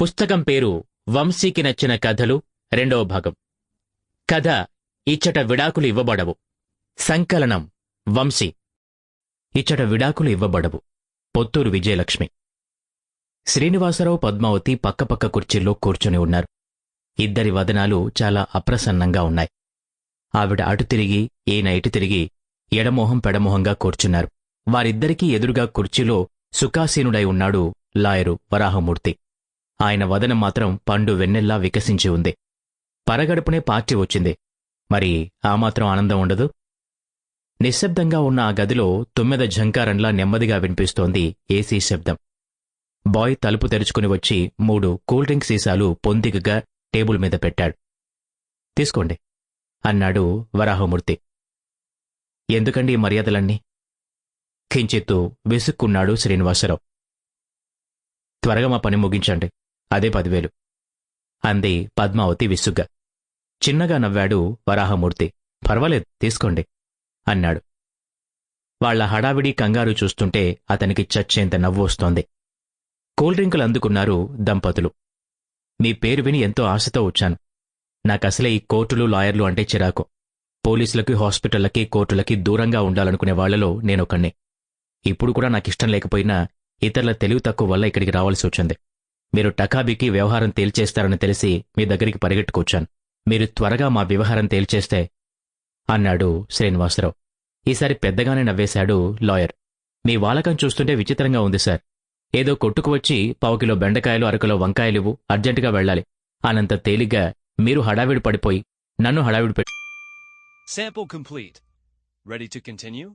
పుస్తకం పేరు వంశీకి నచ్చిన కథలు 2వ భాగం. కథ ఇచ్చట విడాకులు ఇవ్వబడవు. సంకలనం వంశీ. ఇచ్చట విడాకులు ఇవ్వబడవు. పొత్తూరు విజయలక్ష్మి. శ్రీనివాసరావు, పద్మావతి పక్కపక్క కుర్చీల్లో కూర్చుని ఉన్నారు. ఇద్దరి వదనాలు చాలా అప్రసన్నంగా ఉన్నాయి. ఆవిడ అటు తిరిగి, ఈయన ఇటు తిరిగి ఎడమోహం పెడమోహంగా కూర్చున్నారు. వారిద్దరికీ ఎదురుగా కుర్చీలో సుఖాసీనుడై ఉన్నాడు లాయరు వరాహమూర్తి. ఆయన వదనం మాత్రం పండు వెన్నెల్లా వికసించి ఉంది. పరగడుపునే పార్టీ వచ్చింది. మరి ఆ మాత్రం ఆనందం ఉండదు? నిశ్శబ్దంగా ఉన్న ఆ గదిలో తుమ్మెద ఝంకారంలా నెమ్మదిగా వినిపిస్తోంది ఏసీ శబ్దం. బాయ్ తలుపు తెరుచుకుని వచ్చి 3 కూల్ డ్రింక్ సీసాలు పొందికగా టేబుల్ మీద పెట్టాడు. తీసుకోండి అన్నాడు వరాహమూర్తి. ఎందుకండి ఈ మర్యాదలన్నీ? కించిత్తు విసుక్కున్నాడు శ్రీనివాసరావు. త్వరగా మా పని ముగించండి, అదే 10,000 అంది పద్మావతి విసుగ్గా. చిన్నగా నవ్వాడు వరాహమూర్తి. పర్వాలేదు, తీసుకోండి అన్నాడు. వాళ్ల హడావిడి కంగారు చూస్తుంటే అతనికి చచ్చేంత నవ్వు వస్తోంది. కూల్ డ్రింకులు అందుకున్నారు దంపతులు. మీ పేరు విని ఎంతో ఆశతో వచ్చాను. నాకసలే ఈ కోర్టులు, లాయర్లు అంటే చిరాకు. పోలీసులకి, హాస్పిటళ్లకి, కోర్టులకి దూరంగా ఉండాలనుకునే వాళ్లలో నేనొకణ్ణి. ఇప్పుడు కూడా నాకిష్టం లేకపోయినా ఇతరుల తెలివి తక్కువ వల్ల ఇక్కడికి రావాల్సి వచ్చింది. మీరు టకాబీకి వ్యవహారం తేల్చేస్తారని తెలిసి మీ దగ్గరికి పరిగెట్టుకొచ్చాను. మీరు త్వరగా మా వ్యవహారం తేల్చేస్తే అన్నాడు శ్రీనివాసరావు. ఈసారి పెద్దగానే నవ్వేశాడు లాయర్. మీ వాలకం చూస్తుంటే విచిత్రంగా ఉంది సార్. ఏదో కొట్టుకు వచ్చి 1/2 కిలో బెండకాయలు, 1/2 కిలో వంకాయలివ్వు, అర్జెంటుగా వెళ్ళాలి అనంత తేలిగ్గా మీరు హడావిడి పడిపోయి నన్ను హడావిడి Sample complete. Ready to continue?